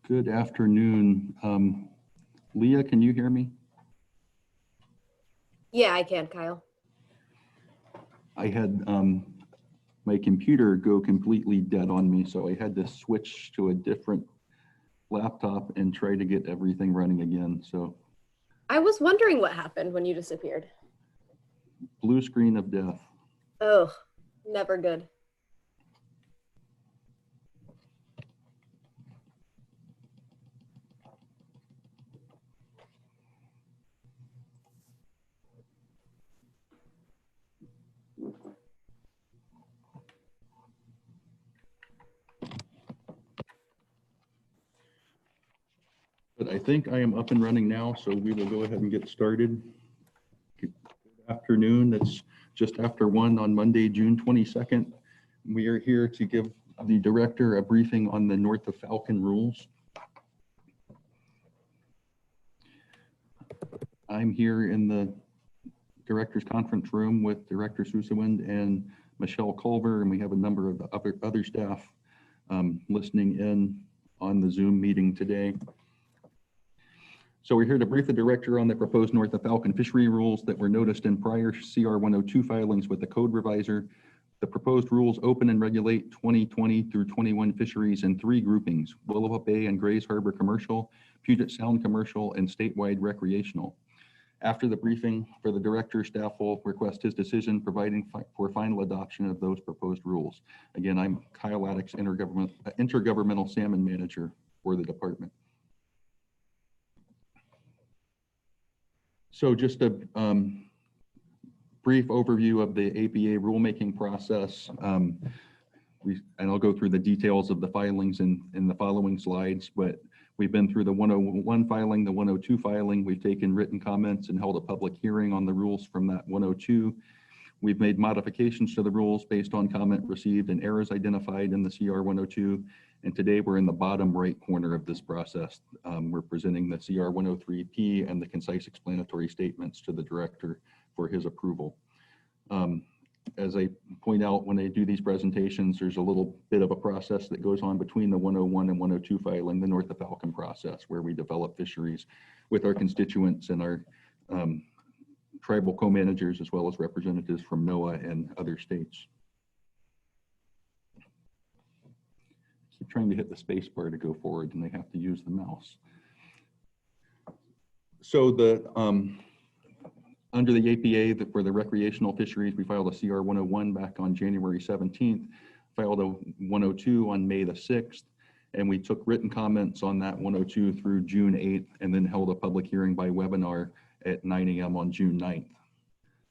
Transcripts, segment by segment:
Good afternoon. Leah, can you hear me? Yeah, I can, Kyle. I had my computer go completely dead on me, so I had to switch to a different laptop and try to get everything running again. So I was wondering what happened when you disappeared. blue screen of death. Oh, never good. But I think I am up and running now, so we will go ahead and get started. Good afternoon. It's just after 1 on Monday, June 22nd. We are here to give the director a briefing on the North of Falcon rules. I'm here in the director's conference room with Director Susewind and Michelle Culver, and we have a number of the other staff listening in on the Zoom meeting today. So we're here to brief the director on the proposed North of Falcon fishery rules that were noticed in prior CR 102 filings with the code revisor. The proposed rules open and regulate 2020 through 21 fisheries in 3 groupings: Willowa Bay and Grays Harbor commercial, Puget Sound commercial, and statewide recreational. After the briefing for the director, staff will request his decision, providing for final adoption of those proposed rules. Again, I'm Kyle Addix, intergovernmental salmon manager for the department. So just a brief overview of the APA rulemaking process. And I'll go through the details of the filings in the following slides, but we've been through the 101 filing, the 102 filing. We've taken written comments and held a public hearing on the rules from that 102. We've made modifications to the rules based on comment received and errors identified in the CR 102. And today we're in the bottom right corner of this process. We're presenting the CR 103P and the concise explanatory statements to the director for his approval. As I point out when I do these presentations, there's a little bit of a process that goes on between the 101 and 102 filing, the North of Falcon process, where we develop fisheries with our constituents and our tribal co-managers, as well as representatives from NOAA and other states. Keep trying to hit the space bar to go forward, and I have to use the mouse. So the under the APA, for the recreational fisheries, we filed a CR 101 back on January 17th, filed a 102 on May the 6th, and we took written comments on that 102 through June 8th, and then held a public hearing by webinar at 9 a.m. on June 9th.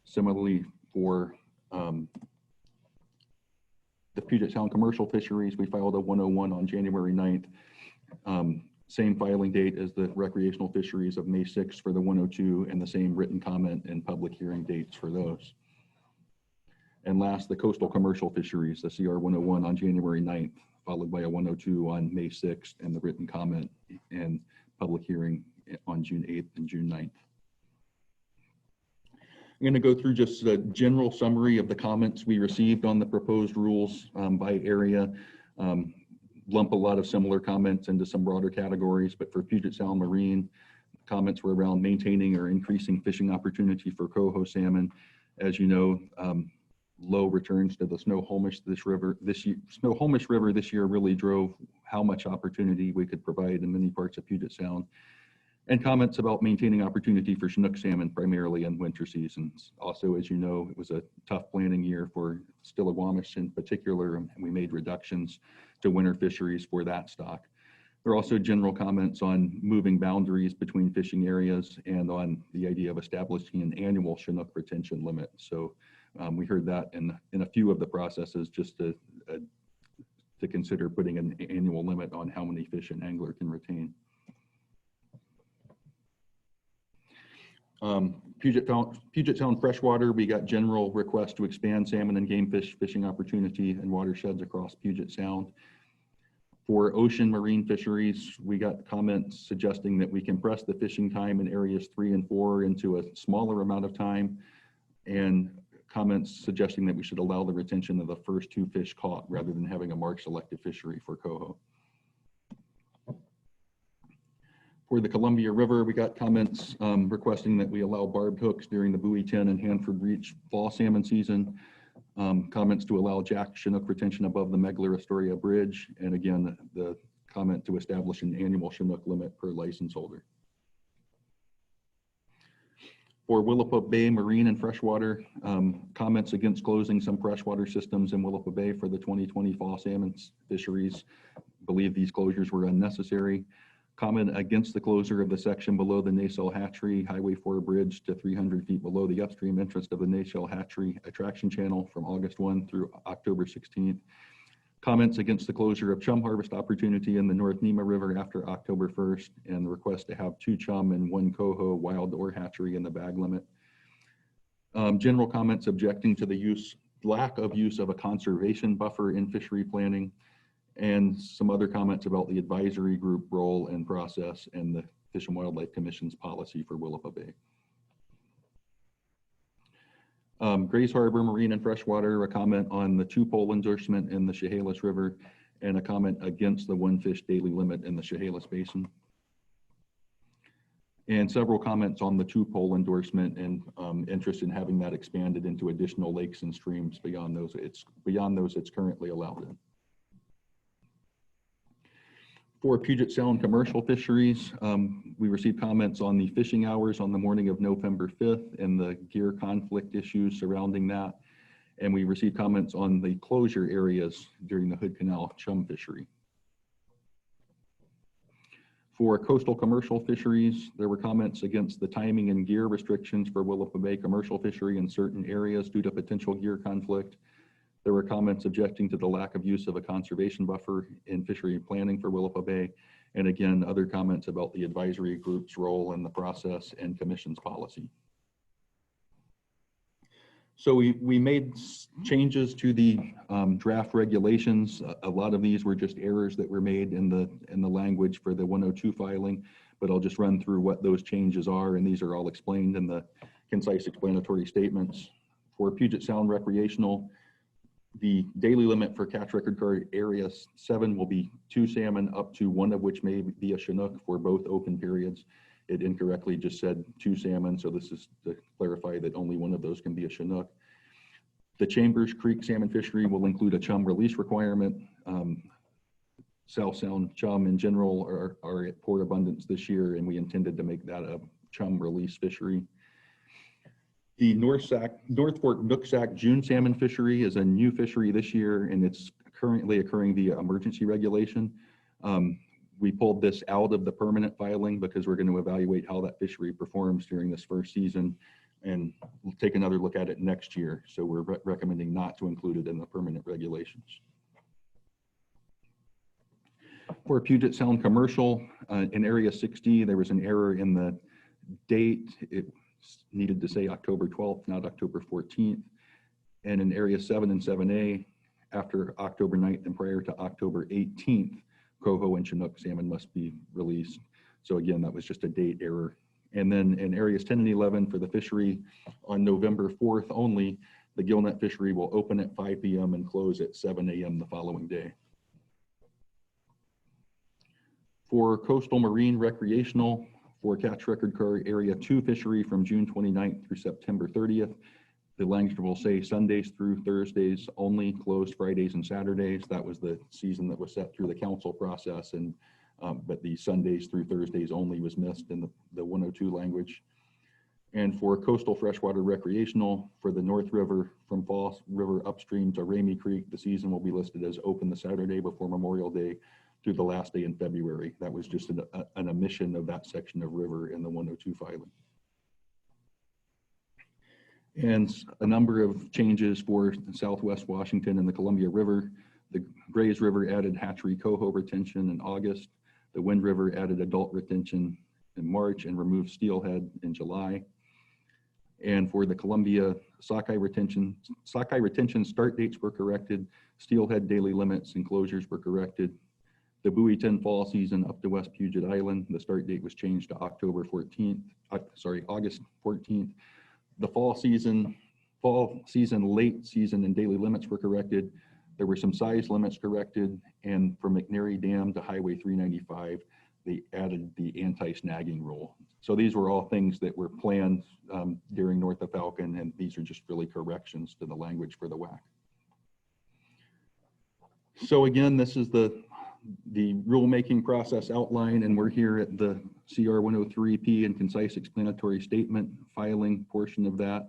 Similarly, for the Puget Sound commercial fisheries, we filed a 101 on January 9th. Same filing date as the recreational fisheries of May 6th for the 102, and the same written comment and public hearing dates for those. And last, the coastal commercial fisheries, the CR 101 on January 9th, followed by a 102 on May 6th, and the written comment and public hearing on June 8th and June 9th. I'm going to go through just a general summary of the comments we received on the proposed rules by area. Lump a lot of similar comments into some broader categories, but for Puget Sound Marine, comments were around maintaining or increasing fishing opportunity for coho salmon. As you know, low returns to the Snohomish River this year really drove how much opportunity we could provide in many parts of Puget Sound. And comments about maintaining opportunity for Chinook salmon primarily in winter seasons. Also, as you know, it was a tough planting year for Stillaguamish in particular, and we made reductions to winter fisheries for that stock. There are also general comments on moving boundaries between fishing areas and on the idea of establishing an annual Chinook retention limit. So we heard that in a few of the processes, just to consider putting an annual limit on how many fish an angler can retain. Puget Sound freshwater, we got general requests to expand salmon and game fish fishing opportunity and watersheds across Puget Sound. For ocean marine fisheries, we got comments suggesting that we compress the fishing time in areas 3 and 4 into a smaller amount of time, and comments suggesting that we should allow the retention of the first 2 fish caught rather than having a mark selective fishery for coho. For the Columbia River, we got comments requesting that we allow barbed hooks during the Bowie 10 and Hanford Reach fall salmon season. Comments to allow jack Chinook retention above the Megler Astoria Bridge. And again, the comment to establish an annual Chinook limit per license holder. For Willapa Bay Marine and Freshwater, comments against closing some freshwater systems in Willapa Bay for the 2020 fall salmon fisheries. Believe these closures were unnecessary. Comment against the closure of the section below the Nacelle Hatchery Highway 4 bridge to 300 feet below the upstream entrance of the Nacelle Hatchery attraction channel from August 1 through October 16th. Comments against the closure of chum harvest opportunity in the North Nema River after October 1st, and the request to have 2 chum and 1 coho wild or hatchery in the bag limit. General comments objecting to the lack of use of a conservation buffer in fishery planning, and some other comments about the advisory group role and process and the Fish and Wildlife Commission's policy for Willapa Bay. Grays Harbor Marine and Freshwater, a comment on the 2-pole endorsement in the Chehalis River, and a comment against the 1 fish daily limit in the Chehalis Basin. And several comments on the 2-pole endorsement and interest in having that expanded into additional lakes and streams beyond those it's currently allowed in. For Puget Sound commercial fisheries, we received comments on the fishing hours on the morning of November 5th and the gear conflict issues surrounding that. And we received comments on the closure areas during the Hood Canal chum fishery. For coastal commercial fisheries, there were comments against the timing and gear restrictions for Willapa Bay commercial fishery in certain areas due to potential gear conflict. There were comments objecting to the lack of use of a conservation buffer in fishery planning for Willapa Bay. And again, other comments about the advisory group's role in the process and commission's policy. So we made changes to the draft regulations. A lot of these were just errors that were made in the language for the 102 filing, but I'll just run through what those changes are, and these are all explained in the concise explanatory statements. For Puget Sound recreational, the daily limit for catch record card area 7 will be 2 salmon, up to 1 of which may be a Chinook for both open periods. It incorrectly just said 2 salmon, so this is to clarify that only 1 of those can be a Chinook. The Chambers Creek salmon fishery will include a chum release requirement. South Sound chum in general are at poor abundance this year, and we intended to make that a chum release fishery. The North Fork Nooksack June salmon fishery is a new fishery this year, and it's currently occurring via emergency regulation. We pulled this out of the permanent filing because we're going to evaluate how that fishery performs during this first season, and we'll take another look at it next year. So we're recommending not to include it in the permanent regulations. For Puget Sound commercial, in area 60, there was an error in the date. It needed to say October 12th, not October 14th. And in area 7 and 7A, after October 9th and prior to October 18th, coho and Chinook salmon must be released. So again, that was just a date error. And then in areas 10 and 11 for the fishery on November 4th only, the gillnet fishery will open at 5 p.m. and close at 7 a.m. the following day. For coastal marine recreational, for catch record card area 2 fishery from June 29th through September 30th. The language will say Sundays through Thursdays only, closed Fridays and Saturdays. That was the season that was set through the council process, and but the Sundays through Thursdays only was missed in the 102 language. And for coastal freshwater recreational, for the North River from Fall River upstream to Ramey Creek, the season will be listed as open the Saturday before Memorial Day through the last day in February. That was just an omission of that section of river in the 102 filing. And a number of changes for Southwest Washington and the Columbia River. The Grays River added hatchery coho retention in August. The Wind River added adult retention in March and removed steelhead in July. And for the Columbia sockeye retention start dates were corrected. Steelhead daily limits and closures were corrected. The Bowie 10 fall season up to West Puget Island, the start date was changed to August 14th. The fall season, late season, and daily limits were corrected. There were some size limits corrected, and from McNary Dam to Highway 395, they added the anti-snagging rule. So these were all things that were planned during North of Falcon, and these are just really corrections to the language for the WAC. So again, this is the rulemaking process outline, and we're here at the CR 103P and concise explanatory statement filing portion of that.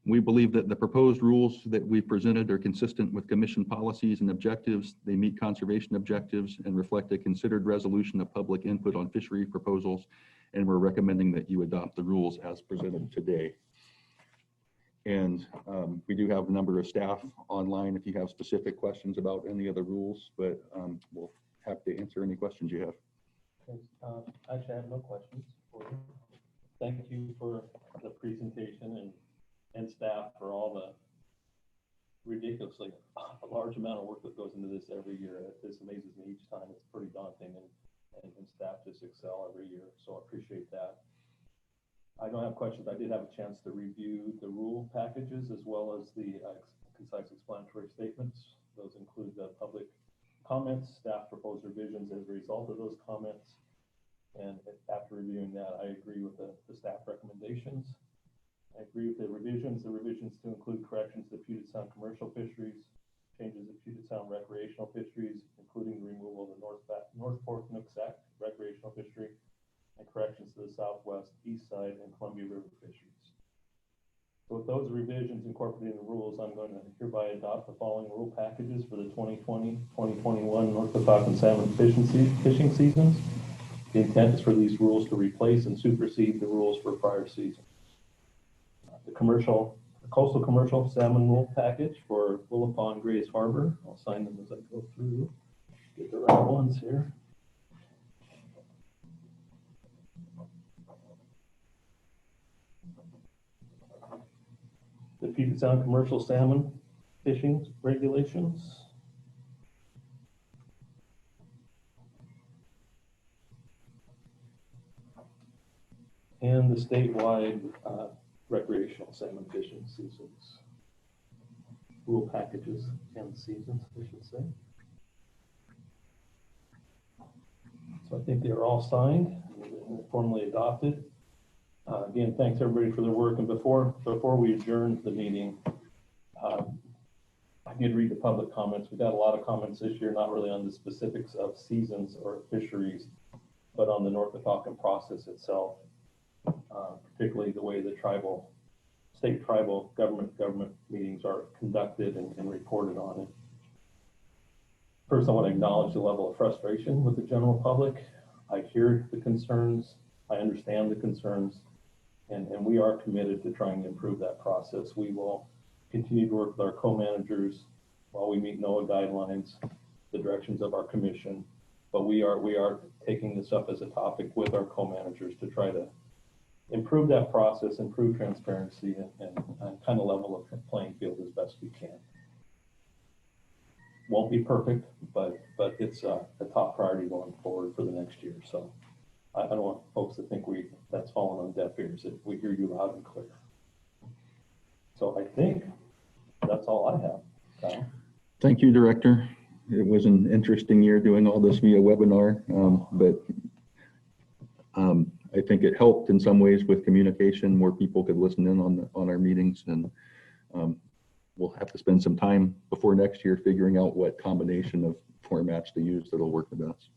We believe that the proposed rules that we presented are consistent with commission policies and objectives. They meet conservation objectives and reflect a considered resolution of public input on fishery proposals, and we're recommending that you adopt the rules as presented today. And we do have a number of staff online if you have specific questions about any of the rules, but we'll have to answer any questions you have. Actually, I have no questions for you. Thank you for the presentation and staff for all the ridiculously large amount of work that goes into this every year. This amazes me each time. It's pretty daunting, and staff just excel every year, so I appreciate that. I don't have questions. I did have a chance to review the rule packages as well as the concise explanatory statements. Those include the public comments, staff proposed revisions as a result of those comments. And after reviewing that, I agree with the staff recommendations. I agree with the revisions to include corrections to Puget Sound commercial fisheries, changes to Puget Sound recreational fisheries, including the removal of the North Fork Nooksack recreational fishery, and corrections to the southwest, east side, and Columbia River fisheries. So with those revisions incorporated in the rules, I'm going to hereby adopt the following rule packages for the 2020-2021 North of Falcon salmon fishing seasons. The intent is for these rules to replace and supersede the rules for prior seasons. The coastal commercial salmon rule package for Willow Pond Grays Harbor. I'll sign them as I go through. Get the right ones here. The Puget Sound commercial salmon fishing regulations. And the statewide recreational salmon fishing seasons. Rule packages and seasons, I should say. So I think they're all signed and formally adopted. Again, thanks everybody for their work. And before we adjourn the meeting, I did read the public comments. We got a lot of comments this year, not really on the specifics of seasons or fisheries, but on the North of Falcon process itself. Particularly the way the state tribal government meetings are conducted and reported on it. First, I want to acknowledge the level of frustration with the general public. I hear the concerns, I understand the concerns, and we are committed to trying to improve that process. We will continue to work with our co-managers while we meet NOAA guidelines, the directions of our commission, but we are taking this up as a topic with our co-managers to try to improve that process, improve transparency, and kind of level the playing field as best we can. Won't be perfect, but it's a top priority going forward for the next year. So I don't want folks to think that's fallen on deaf ears. We hear you loud and clear. So I think that's all I have. Kyle? Thank you, Director. It was an interesting year doing all this via webinar, but I think it helped in some ways with communication. More people could listen in on our meetings, and we'll have to spend some time before next year figuring out what combination of formats to use that'll work the best.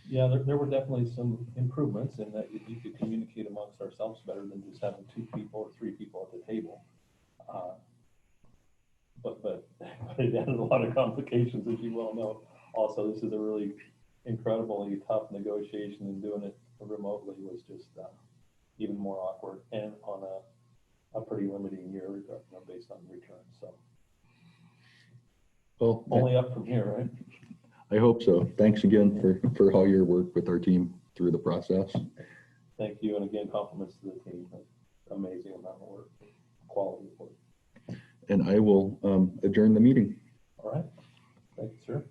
Yeah, there were definitely some improvements in that you could communicate amongst ourselves better than just having 2 people or 3 people at the table. But it added a lot of complications, as you well know. Also, this is a really incredibly tough negotiation, and doing it remotely was just even more awkward, and on a pretty limiting year based on returns. So, well, only up from here, right? I hope so. Thanks again for all your work with our team through the process. Thank you, and again, compliments to the team. Amazing amount of work, quality of work. And I will adjourn the meeting. All right. Thank you, sir.